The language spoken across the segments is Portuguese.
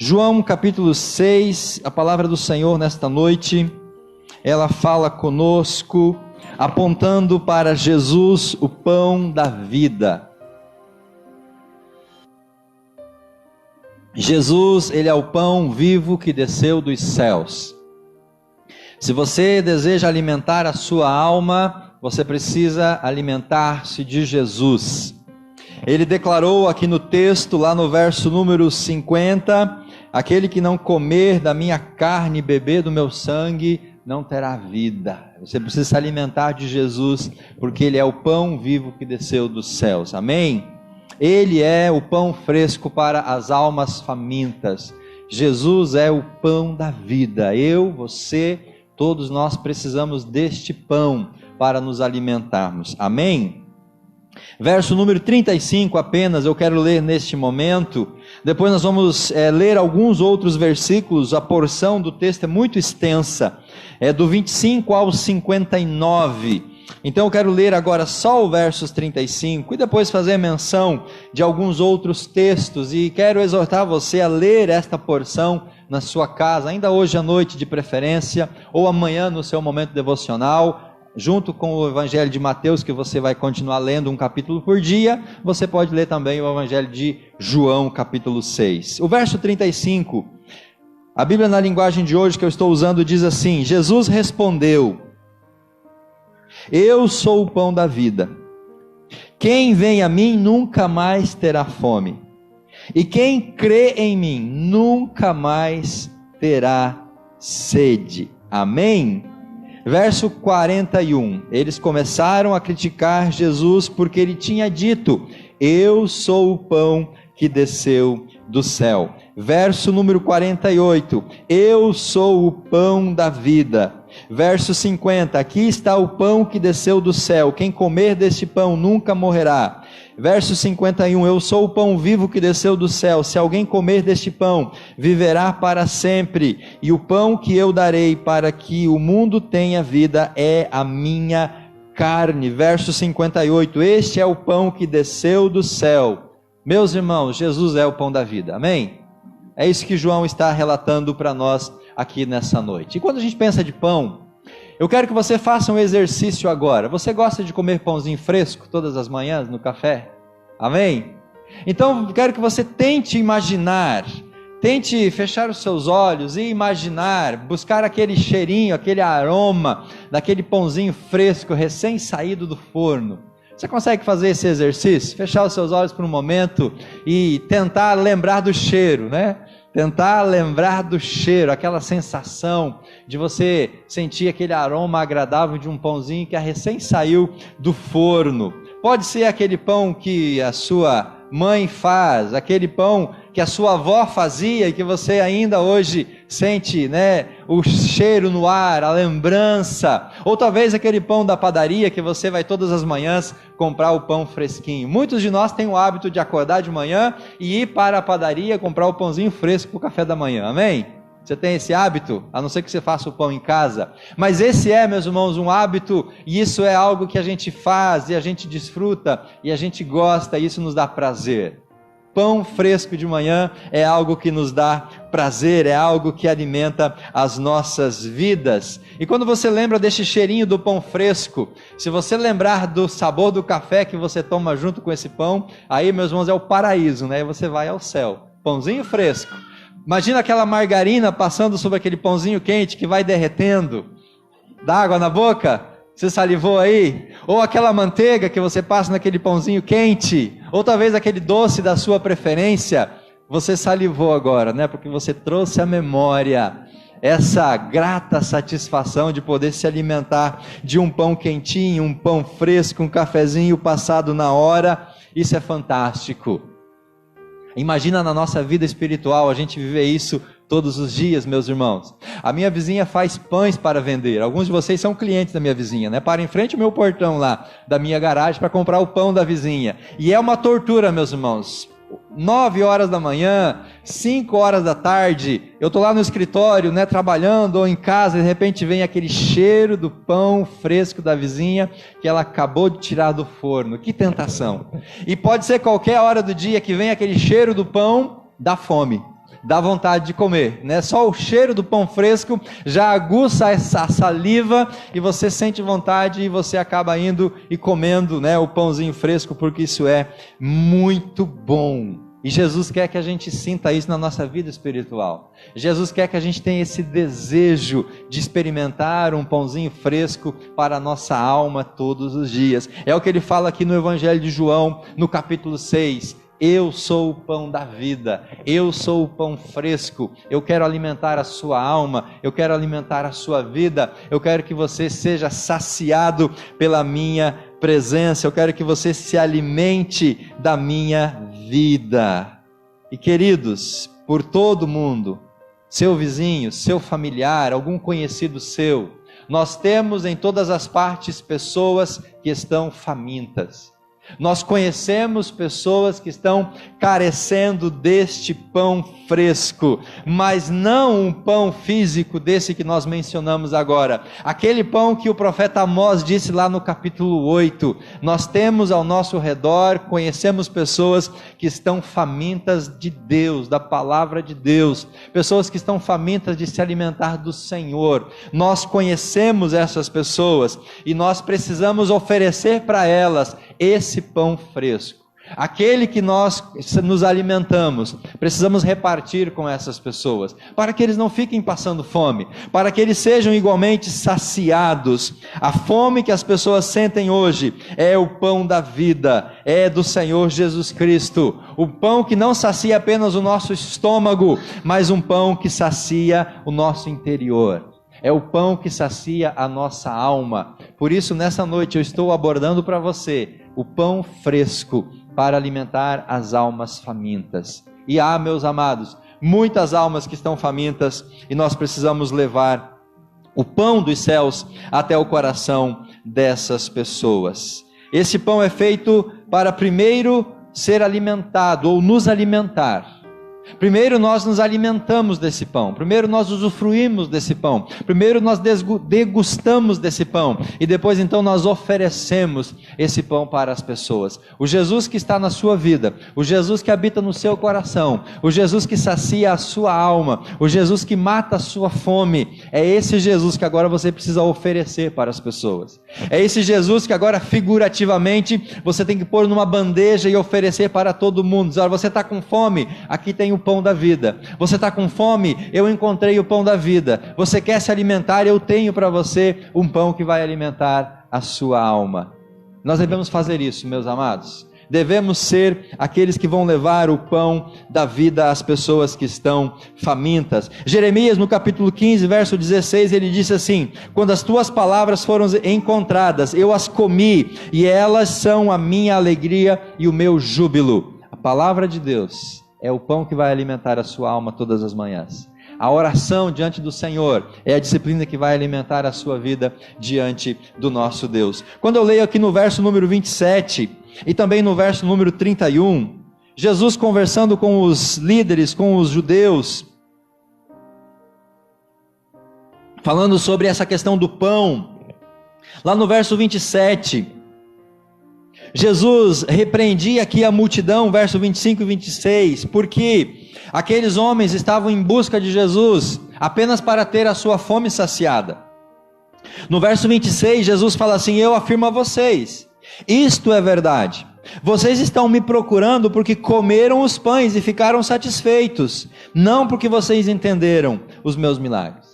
João capítulo 6, a palavra do Senhor nesta noite, ela fala conosco, apontando para Jesus, o pão da vida. Jesus, ele é o pão vivo que desceu dos céus. Se você deseja alimentar a sua alma, você precisa alimentar-se de Jesus. Ele declarou aqui no texto, lá no verso número 50, aquele que não comer da minha carne e beber do meu sangue, não terá vida. Você precisa se alimentar de Jesus, porque ele é o pão vivo que desceu dos céus, amém? Ele é o pão fresco para as almas famintas. Jesus é o pão da vida. Eu, você, todos nós precisamos deste pão para nos alimentarmos, amém? Verso número 35 apenas, eu quero ler neste momento. Depois nós vamos ler alguns outros versículos. A porção do texto é muito extensa, é do 25 ao 59. Então eu quero ler agora só o versos 35 e depois fazer menção de alguns outros textos, e quero exortar você a ler esta porção na sua casa, ainda hoje à noite de preferência, ou amanhã no seu momento devocional, junto com o Evangelho de Mateus, que você vai continuar lendo um capítulo por dia. Você pode ler também o Evangelho de João, capítulo 6. O verso 35, a Bíblia na linguagem de hoje que eu estou usando diz assim: Jesus respondeu: eu sou o pão da vida. Quem vem a mim nunca mais terá fome, e quem crê em mim nunca mais terá sede. Amém? Verso 41, eles começaram a criticar Jesus porque ele tinha dito: eu sou o pão que desceu do céu. Verso número 48, eu sou o pão da vida. Verso 50, aqui está o pão que desceu do céu, quem comer deste pão nunca morrerá. Verso 51, eu sou o pão vivo que desceu do céu, se alguém comer deste pão, viverá para sempre, e o pão que eu darei para que o mundo tenha vida é a minha carne. Verso 58, este é o pão que desceu do céu. Meus irmãos, Jesus é o pão da vida, amém? É isso que João está relatando para nós aqui nessa noite. E quando a gente pensa de pão, eu quero que você faça um exercício agora. Você gosta de comer pãozinho fresco todas as manhãs no café? Amém? Então eu quero que você tente imaginar, tente fechar os seus olhos e imaginar, buscar aquele cheirinho, aquele aroma daquele pãozinho fresco recém-saído do forno. Você consegue fazer esse exercício? Fechar os seus olhos por um momento e tentar lembrar do cheiro, né? Tentar lembrar do cheiro, aquela sensação de você sentir aquele aroma agradável de um pãozinho que recém saiu do forno. Pode ser aquele pão que a sua mãe faz, aquele pão que a sua avó fazia e que você ainda hoje sente, né, o cheiro no ar, a lembrança. Ou talvez aquele pão da padaria que você vai todas as manhãs comprar o pão fresquinho. Muitos de nós têm o hábito de acordar de manhã e ir para a padaria comprar o pãozinho fresco para o café da manhã, amém? Você tem esse hábito? A não ser que você faça o pão em casa. Mas esse é, meus irmãos, um hábito, e isso é algo que a gente faz, e a gente desfruta, e a gente gosta, e isso nos dá prazer. Pão fresco de manhã é algo que nos dá prazer, é algo que alimenta as nossas vidas. E quando você lembra desse cheirinho do pão fresco, se você lembrar do sabor do café que você toma junto com esse pão, aí, meus irmãos, é o paraíso, né? E você vai ao céu. Pãozinho fresco. Imagina aquela margarina passando sobre aquele pãozinho quente que vai derretendo. Dá água na boca? Você salivou aí? Ou aquela manteiga que você passa naquele pãozinho quente? Ou talvez aquele doce da sua preferência? Você salivou agora, né? Porque você trouxe à memória essa grata satisfação de poder se alimentar de um pão quentinho, um pão fresco, um cafezinho passado na hora. Isso é fantástico. Imagina na nossa vida espiritual a gente viver isso todos os dias, meus irmãos. A minha vizinha faz pães para vender. Alguns de vocês são clientes da minha vizinha, né? Para em frente ao meu portão lá, da minha garagem, para comprar o pão da vizinha. E é uma tortura, meus irmãos. 9 horas da manhã, 5 horas da tarde, eu estou lá no escritório, né, trabalhando, ou em casa, e de repente vem aquele cheiro do pão fresco da vizinha, que ela acabou de tirar do forno. Que tentação! E pode ser qualquer hora do dia que vem aquele cheiro do pão, dá fome. dá vontade de comer, né? Só o cheiro do pão fresco já aguça essa saliva e você sente vontade e você acaba indo e comendo, né, o pãozinho fresco, porque isso é muito bom. E Jesus quer que a gente sinta isso na nossa vida espiritual. Jesus quer que a gente tenha esse desejo de experimentar um pãozinho fresco para a nossa alma todos os dias. É o que ele fala aqui no Evangelho de João, no capítulo 6. Eu sou o pão da vida, eu sou o pão fresco, eu quero alimentar a sua alma, eu quero alimentar a sua vida, eu quero que você seja saciado pela minha presença, eu quero que você se alimente da minha vida. E queridos, por todo mundo, seu vizinho, seu familiar, algum conhecido seu, nós temos em todas as partes pessoas que estão famintas. Nós conhecemos pessoas que estão carecendo deste pão fresco, mas não um pão físico desse que nós mencionamos agora. Aquele pão que o profeta Amós disse lá no capítulo 8. Nós temos ao nosso redor, conhecemos pessoas que estão famintas de Deus, da palavra de Deus. Pessoas que estão famintas de se alimentar do Senhor. Nós conhecemos essas pessoas e nós precisamos oferecer para elas esse pão fresco, aquele que nós nos alimentamos, precisamos repartir com essas pessoas, para que eles não fiquem passando fome, para que eles sejam igualmente saciados. A fome que as pessoas sentem hoje é o pão da vida, é do Senhor Jesus Cristo, o pão que não sacia apenas o nosso estômago, mas um pão que sacia o nosso interior. É o pão que sacia a nossa alma. Por isso, nessa noite, eu estou abordando para você o pão fresco para alimentar as almas famintas. E há, meus amados, muitas almas que estão famintas e nós precisamos levar o pão dos céus até o coração dessas pessoas. Esse pão é feito para primeiro ser alimentado ou nos alimentar. Primeiro nós nos alimentamos desse pão, primeiro nós usufruímos desse pão, primeiro nós degustamos desse pão e depois então nós oferecemos esse pão para as pessoas. O Jesus que está na sua vida, o Jesus que habita no seu coração, o Jesus que sacia a sua alma, o Jesus que mata a sua fome, é esse Jesus que agora você precisa oferecer para as pessoas. É esse Jesus que agora figurativamente você tem que pôr numa bandeja e oferecer para todo mundo. Diz, olha, você está com fome? Aqui tem o pão da vida. Você está com fome? Eu encontrei o pão da vida. Você quer se alimentar? Eu tenho para você um pão que vai alimentar a sua alma. Nós devemos fazer isso, meus amados. Devemos ser aqueles que vão levar o pão da vida às pessoas que estão famintas. Jeremias, no capítulo 15, verso 16, ele disse assim: quando as tuas palavras foram encontradas, eu as comi, e elas são a minha alegria e o meu júbilo. A palavra de Deus é o pão que vai alimentar a sua alma todas as manhãs. A oração diante do Senhor é a disciplina que vai alimentar a sua vida diante do nosso Deus. Quando eu leio aqui no verso número 27 e também no verso número 31, Jesus conversando com os líderes, com os judeus, falando sobre essa questão do pão, lá no verso 27, Jesus repreendia aqui a multidão, verso 25 e 26, porque aqueles homens estavam em busca de Jesus apenas para ter a sua fome saciada. No verso 26, Jesus fala assim: eu afirmo a vocês, isto é verdade, vocês estão me procurando porque comeram os pães e ficaram satisfeitos, não porque vocês entenderam os meus milagres.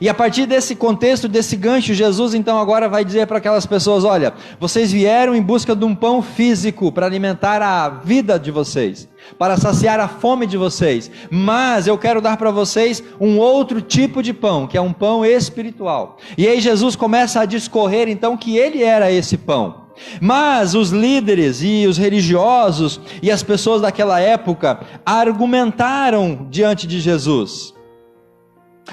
E a partir desse contexto, desse gancho, Jesus então agora vai dizer para aquelas pessoas: olha, vocês vieram em busca de um pão físico para alimentar a vida de vocês, para saciar a fome de vocês, mas eu quero dar para vocês um outro tipo de pão, que é um pão espiritual. E aí Jesus começa a discorrer então que ele era esse pão. Mas os líderes e os religiosos e as pessoas daquela época argumentaram diante de Jesus.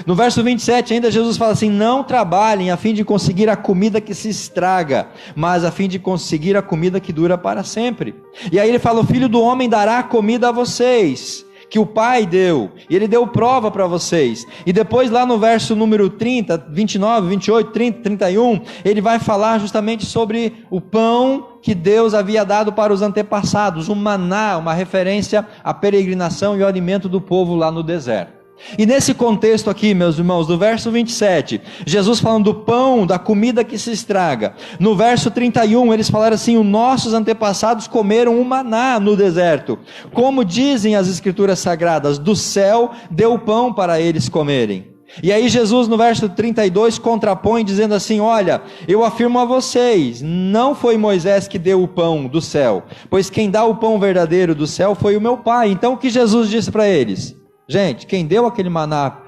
No verso 27 ainda Jesus fala assim: não trabalhem a fim de conseguir a comida que se estraga, mas a fim de conseguir a comida que dura para sempre. E aí ele fala: o Filho do Homem dará comida a vocês. que o Pai deu, e Ele deu prova para vocês. E depois lá no verso número 30, 29, 28, 30, 31, Ele vai falar justamente sobre o pão que Deus havia dado para os antepassados, o maná, uma referência à peregrinação e ao alimento do povo lá no deserto. E nesse contexto aqui, meus irmãos, do verso 27, Jesus falando do pão, da comida que se estraga. No verso 31, eles falaram assim: os nossos antepassados comeram o maná no deserto. Como dizem as escrituras sagradas, do céu deu pão para eles comerem. E aí Jesus no verso 32 contrapõe dizendo assim: olha, eu afirmo a vocês, não foi Moisés que deu o pão do céu, pois quem dá o pão verdadeiro do céu foi o meu Pai. Então o que Jesus disse para eles? Gente, quem deu aquele maná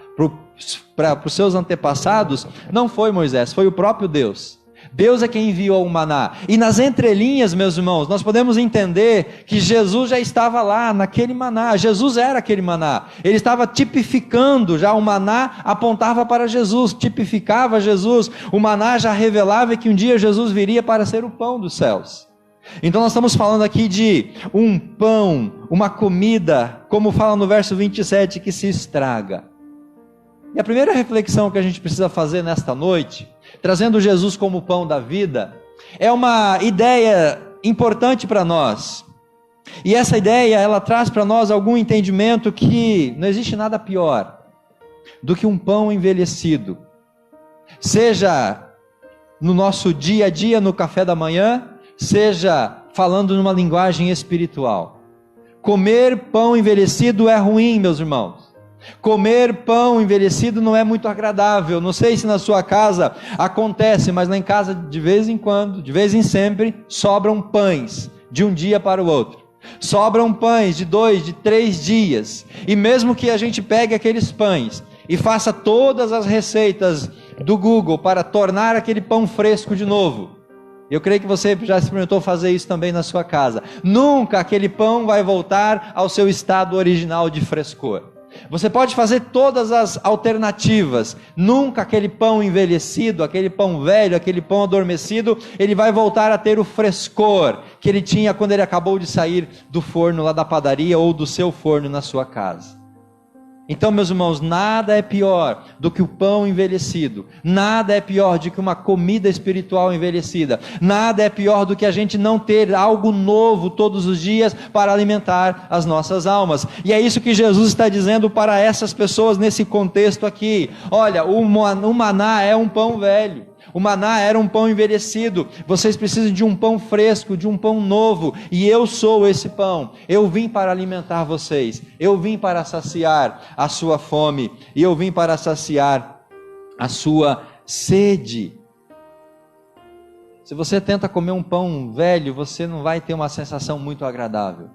para os seus antepassados não foi Moisés, foi o próprio Deus. Deus é quem enviou o maná. E nas entrelinhas, meus irmãos, nós podemos entender que Jesus já estava lá naquele maná. Jesus era aquele maná. Ele estava tipificando já o maná, apontava para Jesus, tipificava Jesus. O maná já revelava que um dia Jesus viria para ser o pão dos céus. Então nós estamos falando aqui de um pão, uma comida, como fala no verso 27, que se estraga. E a primeira reflexão que a gente precisa fazer nesta noite, trazendo Jesus como o pão da vida, é uma ideia importante para nós. E essa ideia, ela traz para nós algum entendimento que não existe nada pior do que um pão envelhecido. Seja no nosso dia a dia, no café da manhã, seja falando numa linguagem espiritual. Comer pão envelhecido é ruim, meus irmãos. Comer pão envelhecido não é muito agradável. Não sei se na sua casa acontece, mas lá em casa de vez em quando, de vez em sempre, sobram pães de um dia para o outro. Sobram pães de 2, de 3 dias. E mesmo que a gente pegue aqueles pães e faça todas as receitas do Google para tornar aquele pão fresco de novo, eu creio que você já experimentou fazer isso também na sua casa. Nunca aquele pão vai voltar ao seu estado original de frescor. Você pode fazer todas as alternativas, nunca aquele pão envelhecido, aquele pão velho, aquele pão adormecido, ele vai voltar a ter o frescor que ele tinha quando ele acabou de sair do forno lá da padaria ou do seu forno na sua casa. Então, meus irmãos, nada é pior do que o pão envelhecido, nada é pior do que uma comida espiritual envelhecida, nada é pior do que a gente não ter algo novo todos os dias para alimentar as nossas almas. E é isso que Jesus está dizendo para essas pessoas nesse contexto aqui. Olha, o maná é um pão velho. O maná era um pão envelhecido, vocês precisam de um pão fresco, de um pão novo, e eu sou esse pão. Eu vim para alimentar vocês, eu vim para saciar a sua fome, e eu vim para saciar a sua sede. Se você tenta comer um pão velho, você não vai ter uma sensação muito agradável.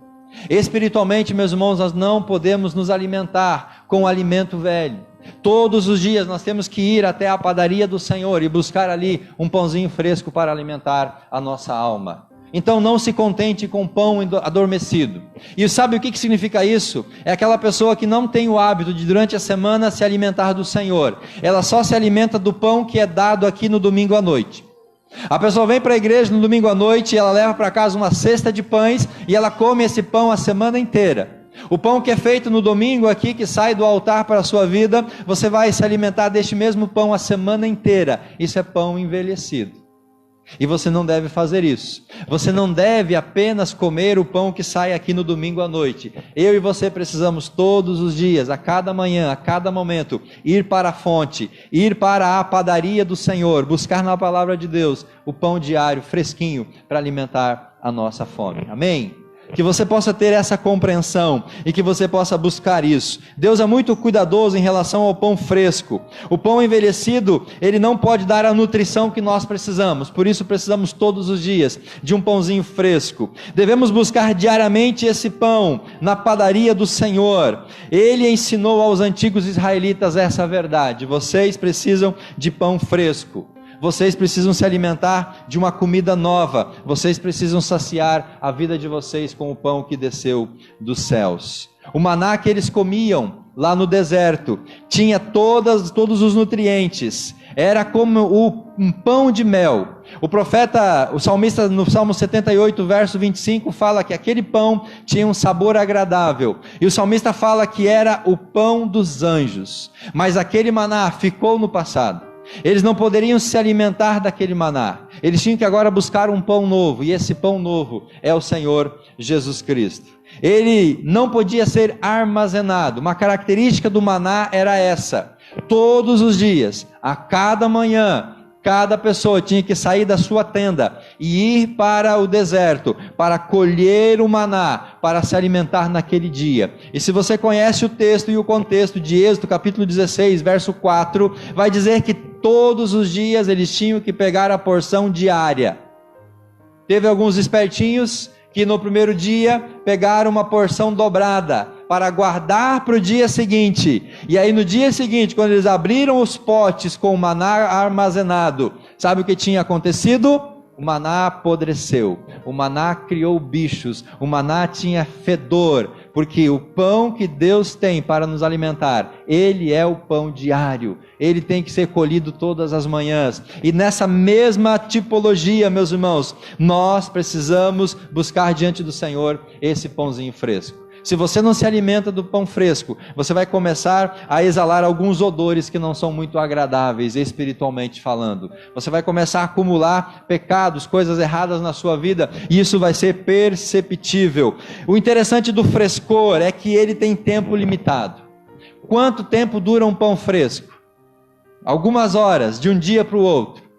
Espiritualmente, meus irmãos, nós não podemos nos alimentar com o alimento velho. Todos os dias nós temos que ir até a padaria do Senhor e buscar ali um pãozinho fresco para alimentar a nossa alma. Então não se contente com pão adormecido. E sabe o que significa isso? É aquela pessoa que não tem o hábito de durante a semana se alimentar do Senhor. Ela só se alimenta do pão que é dado aqui no domingo à noite. A pessoa vem para a igreja no domingo à noite, ela leva para casa uma cesta de pães e ela come esse pão a semana inteira. O pão que é feito no domingo aqui, que sai do altar para a sua vida, você vai se alimentar deste mesmo pão a semana inteira. Isso é pão envelhecido. E você não deve fazer isso. Você não deve apenas comer o pão que sai aqui no domingo à noite. Eu e você precisamos todos os dias, a cada manhã, a cada momento, ir para a fonte, ir para a padaria do Senhor, buscar na palavra de Deus o pão diário, fresquinho, para alimentar a nossa fome. Amém? Que você possa ter essa compreensão e que você possa buscar isso. Deus é muito cuidadoso em relação ao pão fresco. O pão envelhecido, ele não pode dar a nutrição que nós precisamos. Por isso precisamos todos os dias de um pãozinho fresco. Devemos buscar diariamente esse pão na padaria do Senhor. Ele ensinou aos antigos israelitas essa verdade. Vocês precisam de pão fresco. Vocês precisam se alimentar de uma comida nova. Vocês precisam saciar a vida de vocês com o pão que desceu dos céus. O maná que eles comiam lá no deserto tinha todos os nutrientes. Era como um pão de mel. O salmista no Salmo 78, verso 25, fala que aquele pão tinha um sabor agradável. E o salmista fala que era o pão dos anjos. Mas aquele maná ficou no passado. Eles não poderiam se alimentar daquele maná. Eles tinham que agora buscar um pão novo. E esse pão novo é o Senhor Jesus Cristo. Ele não podia ser armazenado. Uma característica do maná era essa: todos os dias, a cada manhã, cada pessoa tinha que sair da sua tenda e ir para o deserto, para colher o maná, para se alimentar naquele dia. E se você conhece o texto e o contexto de Êxodo, capítulo 16, verso 4, vai dizer que todos os dias eles tinham que pegar a porção diária. Teve alguns espertinhos que no primeiro dia pegaram uma porção dobrada para guardar para o dia seguinte. E aí no dia seguinte, quando eles abriram os potes com o maná armazenado, sabe o que tinha acontecido? O maná apodreceu, o maná criou bichos, o maná tinha fedor, porque o pão que Deus tem para nos alimentar, ele é o pão diário, ele tem que ser colhido todas as manhãs. E nessa mesma tipologia, meus irmãos, nós precisamos buscar diante do Senhor esse pãozinho fresco. Se você não se alimenta do pão fresco, você vai começar a exalar alguns odores que não são muito agradáveis espiritualmente falando. Você vai começar a acumular pecados, coisas erradas na sua vida, e isso vai ser perceptível. O interessante do frescor é que ele tem tempo limitado. Quanto tempo dura um pão fresco? Algumas horas, de um dia para o outro.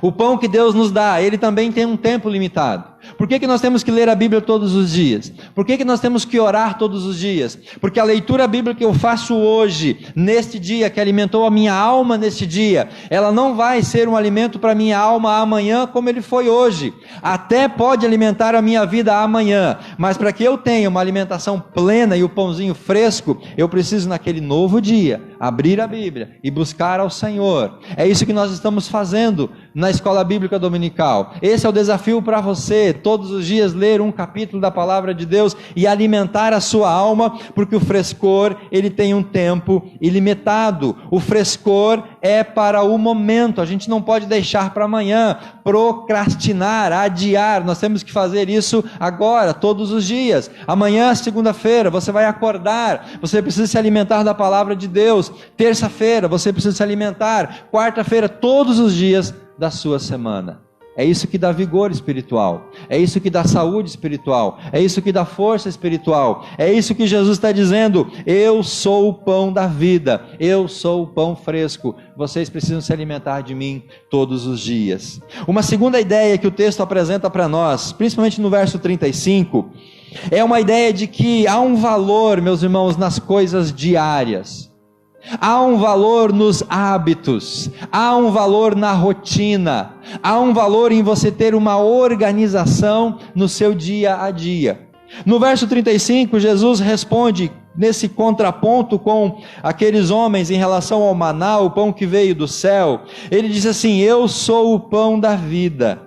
O pão que Deus nos dá, ele também tem um tempo limitado. Por que nós temos que ler a Bíblia todos os dias? Por que nós temos que orar todos os dias? Porque a leitura bíblica que eu faço hoje, neste dia, que alimentou a minha alma neste dia, ela não vai ser um alimento para a minha alma amanhã como ele foi hoje. Até pode alimentar a minha vida amanhã, mas para que eu tenha uma alimentação plena e o pãozinho fresco, eu preciso naquele novo dia, abrir a Bíblia e buscar ao Senhor. É isso que nós estamos fazendo na Escola Bíblica Dominical. Esse é o desafio para você, todos os dias ler um capítulo da Palavra de Deus e alimentar a sua alma, porque o frescor, ele tem um tempo ilimitado. O frescor é para o momento, a gente não pode deixar para amanhã, procrastinar, adiar. Nós temos que fazer isso agora, todos os dias. Amanhã, segunda-feira, você vai acordar, você precisa se alimentar da Palavra de Deus. Terça-feira, você precisa se alimentar. Quarta-feira, todos os dias da sua semana. É isso que dá vigor espiritual, é isso que dá saúde espiritual, é isso que dá força espiritual, é isso que Jesus está dizendo: eu sou o pão da vida, eu sou o pão fresco, vocês precisam se alimentar de mim todos os dias. Uma segunda ideia que o texto apresenta para nós, principalmente no verso 35, é uma ideia de que há um valor, meus irmãos, nas coisas diárias. Há um valor nos hábitos, há um valor na rotina, há um valor em você ter uma organização no seu dia a dia. No verso 35, Jesus responde nesse contraponto com aqueles homens em relação ao maná, o pão que veio do céu. Ele diz assim: eu sou o pão da vida,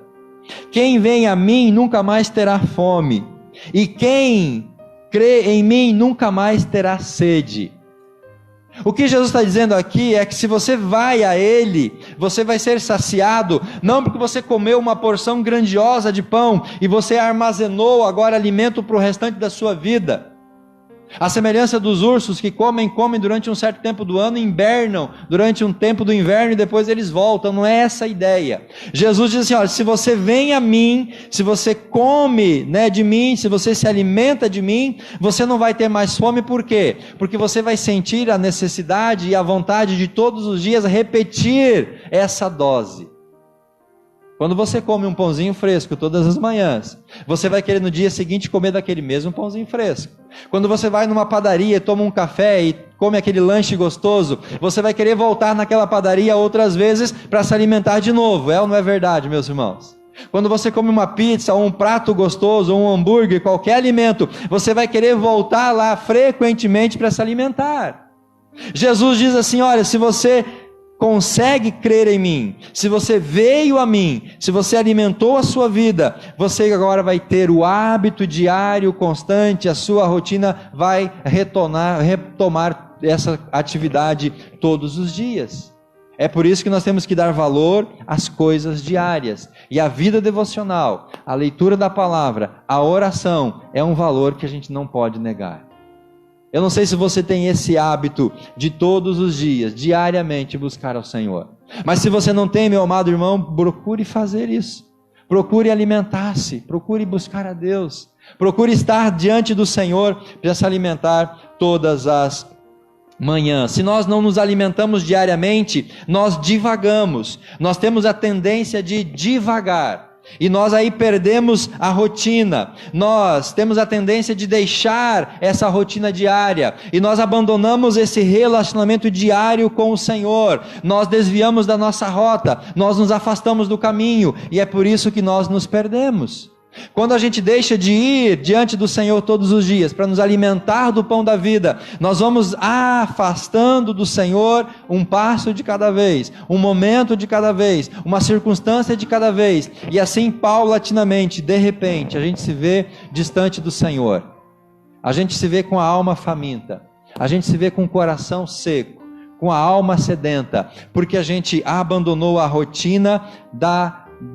quem vem a mim nunca mais terá fome, e quem crê em mim nunca mais terá sede. O que Jesus está dizendo aqui é que se você vai a Ele, você vai ser saciado, não porque você comeu uma porção grandiosa de pão e você armazenou agora alimento para o restante da sua vida. A semelhança dos ursos que comem durante um certo tempo do ano, hibernam durante um tempo do inverno e depois eles voltam. Não é essa a ideia. Jesus diz assim: olha, se você vem a mim, se você come de mim, se você se alimenta de mim, você não vai ter mais fome. Por quê? Porque você vai sentir a necessidade e a vontade de todos os dias repetir essa dose. Quando você come um pãozinho fresco todas as manhãs, você vai querer no dia seguinte comer daquele mesmo pãozinho fresco. Quando você vai numa padaria e toma um café e come aquele lanche gostoso, você vai querer voltar naquela padaria outras vezes para se alimentar de novo. É ou não é verdade, meus irmãos? Quando você come uma pizza, ou um prato gostoso, ou um hambúrguer, qualquer alimento, você vai querer voltar lá frequentemente para se alimentar. Jesus diz assim: olha, se você consegue crer em mim, se você veio a mim, se você alimentou a sua vida, você agora vai ter o hábito diário, constante, a sua rotina vai retomar essa atividade todos os dias. É por isso que nós temos que dar valor às coisas diárias. E a vida devocional, a leitura da palavra, a oração, é um valor que a gente não pode negar. Eu não sei se você tem esse hábito de todos os dias, diariamente, buscar ao Senhor. Mas se você não tem, meu amado irmão, procure fazer isso. Procure alimentar-se, procure buscar a Deus. Procure estar diante do Senhor para se alimentar todas as manhãs. Se nós não nos alimentamos diariamente, nós divagamos. Nós temos a tendência de divagar. E nós aí perdemos a rotina, nós temos a tendência de deixar essa rotina diária, e nós abandonamos esse relacionamento diário com o Senhor, nós desviamos da nossa rota, nós nos afastamos do caminho, e é por isso que nós nos perdemos. Quando a gente deixa de ir diante do Senhor todos os dias, para nos alimentar do pão da vida, nós vamos afastando do Senhor um passo de cada vez, um momento de cada vez, uma circunstância de cada vez, e assim paulatinamente, de repente, a gente se vê distante do Senhor, a gente se vê com a alma faminta, a gente se vê com o coração seco, com a alma sedenta, porque a gente abandonou a rotina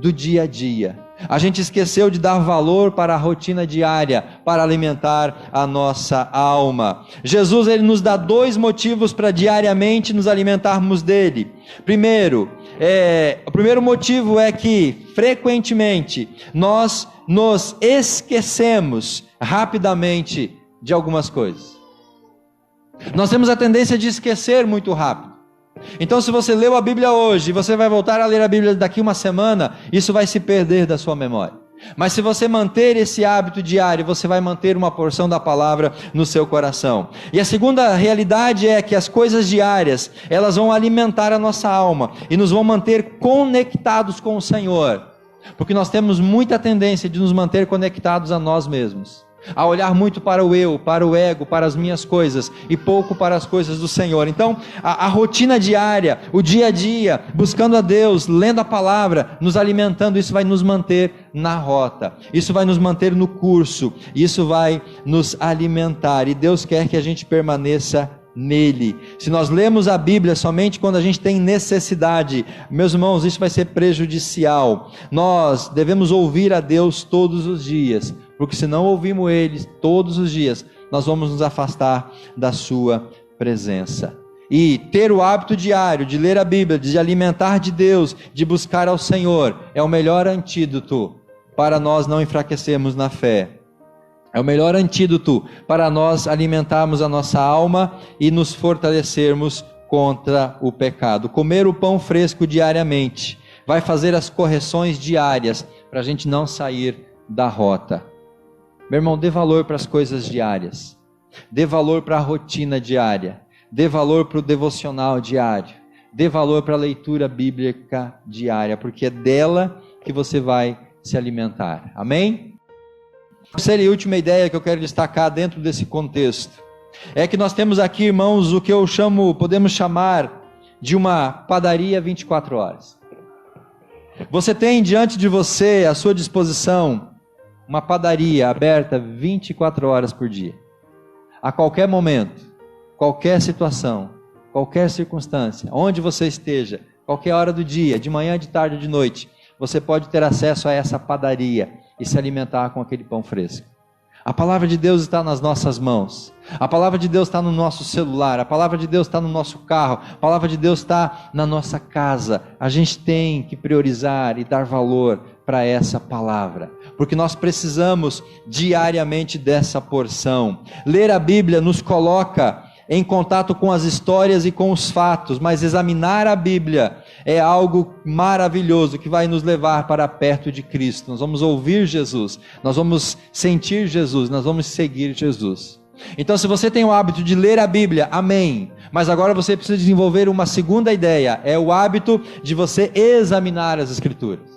do dia a dia. A gente esqueceu de dar valor para a rotina diária, para alimentar a nossa alma. Jesus, ele nos dá 2 motivos para diariamente nos alimentarmos dele. O primeiro motivo é que, frequentemente, nós nos esquecemos rapidamente de algumas coisas. Nós temos a tendência de esquecer muito rápido. Então, se você leu a Bíblia hoje e você vai voltar a ler a Bíblia daqui uma semana, isso vai se perder da sua memória. Mas se você manter esse hábito diário, você vai manter uma porção da palavra no seu coração. E a segunda realidade é que as coisas diárias, elas vão alimentar a nossa alma e nos vão manter conectados com o Senhor. Porque nós temos muita tendência de nos manter conectados a nós mesmos, a olhar muito para o eu, para o ego, para as minhas coisas e pouco para as coisas do Senhor. Então a rotina diária, o dia a dia, buscando a Deus, lendo a palavra, nos alimentando, isso vai nos manter na rota, isso vai nos manter no curso, isso vai nos alimentar, e Deus quer que a gente permaneça nele. Se nós lemos a Bíblia somente quando a gente tem necessidade, meus irmãos, isso vai ser prejudicial. Nós devemos ouvir a Deus todos os dias, porque se não ouvirmos ele todos os dias, nós vamos nos afastar da sua presença. E ter o hábito diário de ler a Bíblia, de alimentar de Deus, de buscar ao Senhor, é o melhor antídoto para nós não enfraquecermos na fé. É o melhor antídoto para nós alimentarmos a nossa alma e nos fortalecermos contra o pecado. Comer o pão fresco diariamente vai fazer as correções diárias para a gente não sair da rota. Meu irmão, dê valor para as coisas diárias, dê valor para a rotina diária, dê valor para o devocional diário, dê valor para a leitura bíblica diária, porque é dela que você vai se alimentar. Amém? A terceira e última ideia que eu quero destacar dentro desse contexto é que nós temos aqui, irmãos, o que podemos chamar de uma padaria 24 horas. Você tem diante de você, à sua disposição, uma padaria aberta 24 horas por dia. A qualquer momento, qualquer situação, qualquer circunstância, onde você esteja, qualquer hora do dia, de manhã, de tarde ou de noite, você pode ter acesso a essa padaria e se alimentar com aquele pão fresco. A palavra de Deus está nas nossas mãos, a palavra de Deus está no nosso celular, a palavra de Deus está no nosso carro, a palavra de Deus está na nossa casa. A gente tem que priorizar e dar valor para essa palavra, porque nós precisamos diariamente dessa porção. Ler a Bíblia nos coloca em contato com as histórias e com os fatos, mas examinar a Bíblia é algo maravilhoso que vai nos levar para perto de Cristo. Nós vamos ouvir Jesus, nós vamos sentir Jesus, nós vamos seguir Jesus. Então, se você tem o hábito de ler a Bíblia, amém, mas agora você precisa desenvolver uma segunda ideia, é o hábito de você examinar as Escrituras.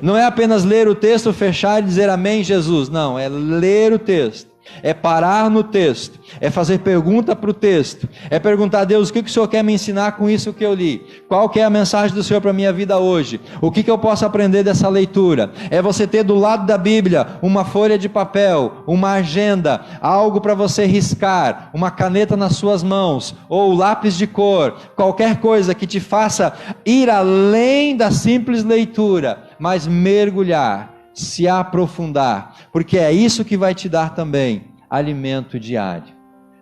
Não é apenas ler o texto, fechar e dizer amém, Jesus. Não, é ler o texto, É parar no texto, é fazer pergunta para o texto, é perguntar a Deus, o que o Senhor quer me ensinar com isso que eu li? Qual que é a mensagem do Senhor para a minha vida hoje? O que eu posso aprender dessa leitura? É você ter do lado da Bíblia uma folha de papel, uma agenda, algo para você riscar, uma caneta nas suas mãos, ou lápis de cor, qualquer coisa que te faça ir além da simples leitura, mas mergulhar, se aprofundar, porque é isso que vai te dar também alimento diário.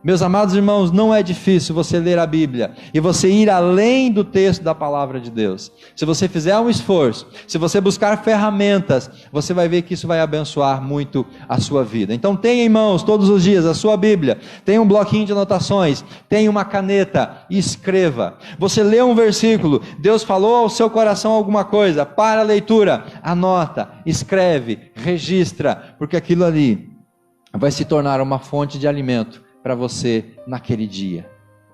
Meus amados irmãos, não é difícil você ler a Bíblia e você ir além do texto da palavra de Deus. Se você fizer um esforço, se você buscar ferramentas, você vai ver que isso vai abençoar muito a sua vida. Então tenha em mãos todos os dias a sua Bíblia, tenha um bloquinho de anotações, tenha uma caneta e escreva. Você lê um versículo, Deus falou ao seu coração alguma coisa, para a leitura, anota, escreve, registra, porque aquilo ali vai se tornar uma fonte de alimento para você naquele dia.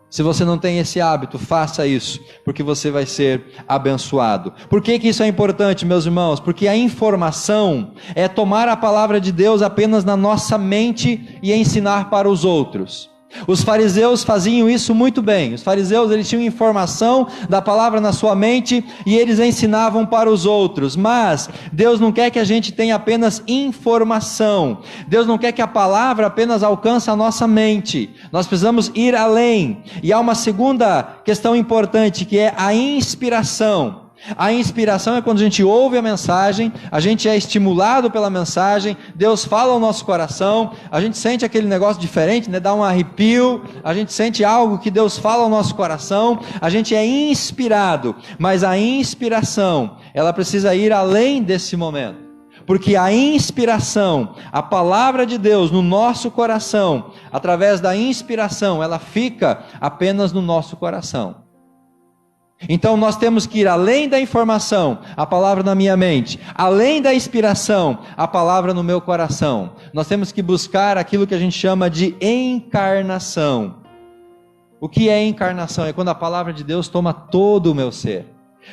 Se você não tem esse hábito, faça isso, porque você vai ser abençoado. Por que isso é importante, meus irmãos? Porque a informação é tomar a palavra de Deus apenas na nossa mente e ensinar para os outros. Os fariseus faziam isso muito bem. Os fariseus, eles tinham informação da palavra na sua mente e eles ensinavam para os outros. Mas Deus não quer que a gente tenha apenas informação. Deus não quer que a palavra apenas alcance a nossa mente. Nós precisamos ir além. E há uma segunda questão importante, que é a inspiração. A inspiração é quando a gente ouve a mensagem, a gente é estimulado pela mensagem, Deus fala ao nosso coração, a gente sente aquele negócio diferente, né? Dá um arrepio, a gente sente algo que Deus fala ao nosso coração, a gente é inspirado, mas a inspiração, ela precisa ir além desse momento, porque a inspiração, a palavra de Deus no nosso coração, através da inspiração, ela fica apenas no nosso coração. Então nós temos que ir além da informação, a palavra na minha mente, além da inspiração, a palavra no meu coração. Nós temos que buscar aquilo que a gente chama de encarnação. O que é encarnação? É quando a palavra de Deus toma todo o meu ser.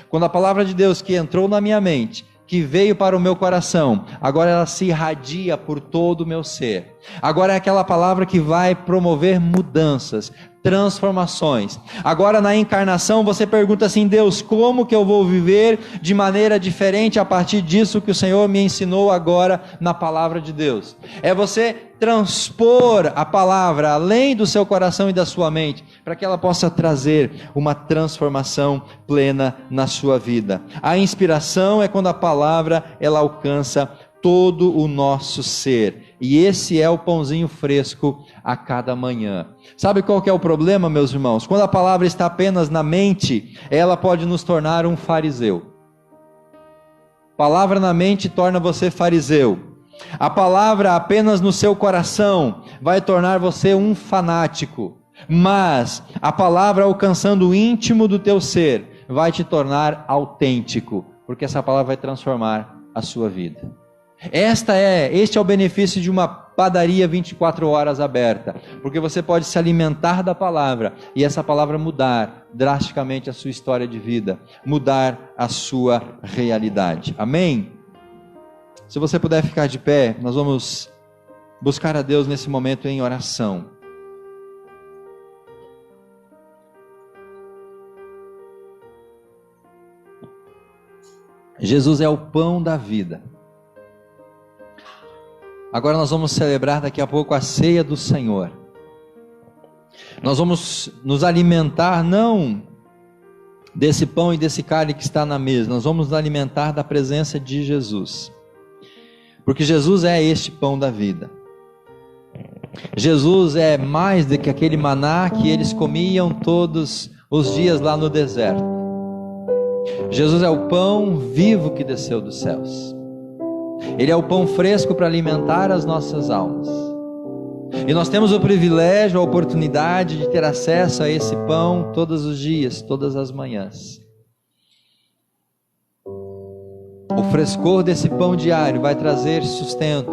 Quando a palavra de Deus que entrou na minha mente, que veio para o meu coração, agora ela se irradia por todo o meu ser. Agora é aquela palavra que vai promover mudanças, transformações. Agora na encarnação você pergunta assim: Deus, como que eu vou viver de maneira diferente a partir disso que o Senhor me ensinou agora na palavra de Deus? É você transpor a palavra além do seu coração e da sua mente, para que ela possa trazer uma transformação plena na sua vida. A inspiração é quando a palavra ela alcança todo o nosso ser, e esse é o pãozinho fresco a cada manhã. Sabe qual que é o problema, meus irmãos? Quando a palavra está apenas na mente, ela pode nos tornar um fariseu. Palavra na mente torna você fariseu. A palavra apenas no seu coração vai tornar você um fanático. Mas a palavra alcançando o íntimo do teu ser vai te tornar autêntico, porque essa palavra vai transformar a sua vida. Este é o benefício de uma padaria 24 horas aberta, porque você pode se alimentar da palavra e essa palavra mudar drasticamente a sua história de vida, mudar a sua realidade. Amém? Se você puder ficar de pé, nós vamos buscar a Deus nesse momento em oração. Jesus é o pão da vida. Agora nós vamos celebrar daqui a pouco a ceia do Senhor. Nós vamos nos alimentar não desse pão e desse cálice que está na mesa, nós vamos nos alimentar da presença de Jesus. Porque Jesus é este pão da vida. Jesus é mais do que aquele maná que eles comiam todos os dias lá no deserto. Jesus é o pão vivo que desceu dos céus. Ele é o pão fresco para alimentar as nossas almas. E nós temos o privilégio, a oportunidade de ter acesso a esse pão todos os dias, todas as manhãs. O frescor desse pão diário vai trazer sustento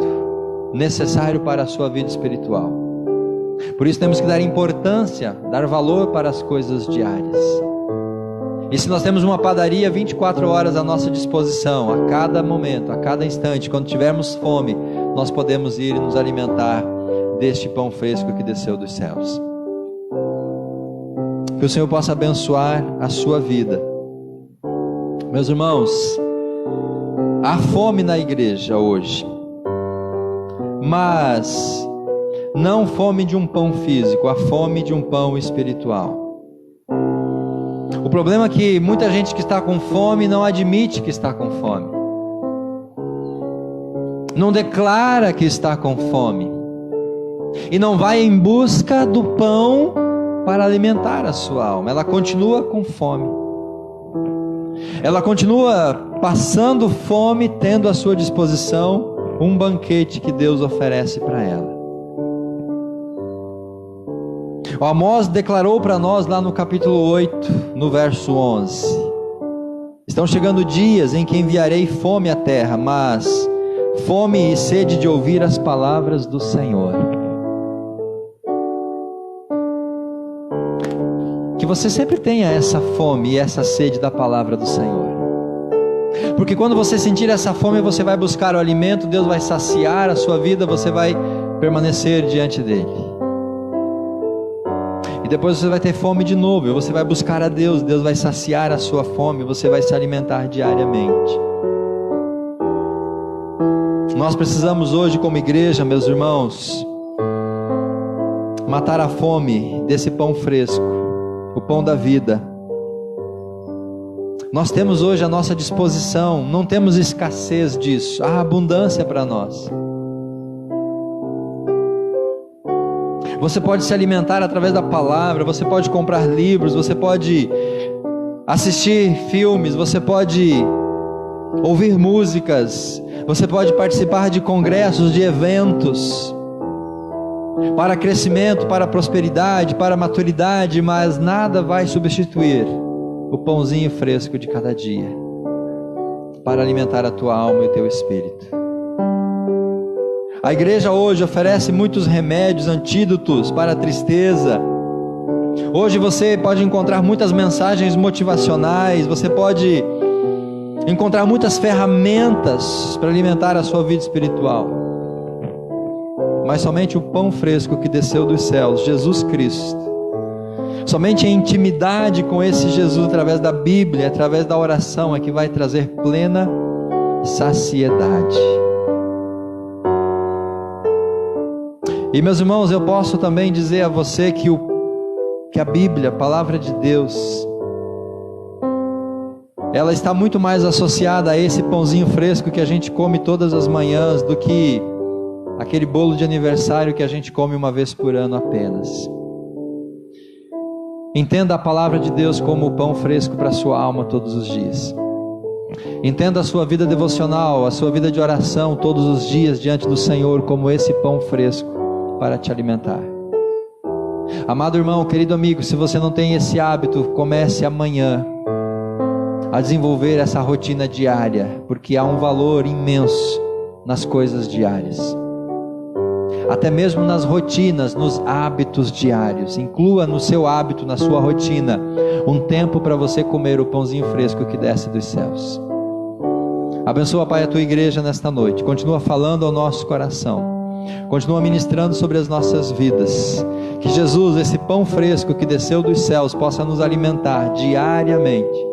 necessário para a sua vida espiritual. Por isso temos que dar importância, dar valor para as coisas diárias. E se nós temos uma padaria 24 horas à nossa disposição, a cada momento, a cada instante, quando tivermos fome, nós podemos ir e nos alimentar deste pão fresco que desceu dos céus. Que o Senhor possa abençoar a sua vida. Meus irmãos, há fome na igreja hoje, mas não fome de um pão físico, há fome de um pão espiritual. O problema é que muita gente que está com fome não admite que está com fome, não declara que está com fome, e não vai em busca do pão para alimentar a sua alma. Ela continua com fome, ela continua passando fome, tendo à sua disposição um banquete que Deus oferece para ela. O Amós declarou para nós lá no capítulo 8, no verso 11: estão chegando dias em que enviarei fome à terra, mas fome e sede de ouvir as palavras do Senhor. Que você sempre tenha essa fome e essa sede da palavra do Senhor, porque quando você sentir essa fome, você vai buscar o alimento, Deus vai saciar a sua vida, você vai permanecer diante dele, e depois você vai ter fome de novo, e você vai buscar a Deus, Deus vai saciar a sua fome, você vai se alimentar diariamente. Nós precisamos hoje, como igreja, meus irmãos, matar a fome desse pão fresco, o pão da vida. Nós temos hoje à nossa disposição, não temos escassez disso, há abundância para nós. Você pode se alimentar através da palavra, você pode comprar livros, você pode assistir filmes, você pode ouvir músicas, você pode participar de congressos, de eventos, para crescimento, para prosperidade, para maturidade, mas nada vai substituir o pãozinho fresco de cada dia, para alimentar a tua alma e o teu espírito. A igreja hoje oferece muitos remédios, antídotos para a tristeza. Hoje você pode encontrar muitas mensagens motivacionais, você pode encontrar muitas ferramentas para alimentar a sua vida espiritual, mas somente o pão fresco que desceu dos céus, Jesus Cristo, somente a intimidade com esse Jesus através da Bíblia, através da oração, é que vai trazer plena saciedade. E meus irmãos, eu posso também dizer a você que a Bíblia, a palavra de Deus, ela está muito mais associada a esse pãozinho fresco que a gente come todas as manhãs do que aquele bolo de aniversário que a gente come uma vez por ano apenas. Entenda a palavra de Deus como o pão fresco para a sua alma todos os dias. Entenda a sua vida devocional, a sua vida de oração todos os dias diante do Senhor como esse pão fresco para te alimentar. Amado irmão, querido amigo, se você não tem esse hábito, comece amanhã a desenvolver essa rotina diária, porque há um valor imenso nas coisas diárias, até mesmo nas rotinas, nos hábitos diários. Inclua no seu hábito, na sua rotina, um tempo para você comer o pãozinho fresco que desce dos céus. Abençoa, Pai, a tua igreja nesta noite, continua falando ao nosso coração, continua ministrando sobre as nossas vidas, que Jesus, esse pão fresco que desceu dos céus, possa nos alimentar diariamente.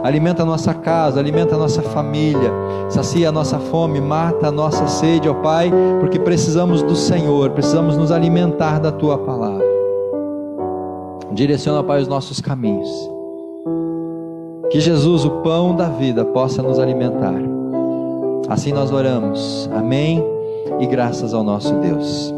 Alimenta a nossa casa, alimenta a nossa família, sacia a nossa fome, mata a nossa sede, ó Pai, porque precisamos do Senhor, precisamos nos alimentar da Tua palavra. Direciona, Pai, os nossos caminhos, que Jesus, o pão da vida, possa nos alimentar. Assim nós oramos, amém, e graças ao nosso Deus.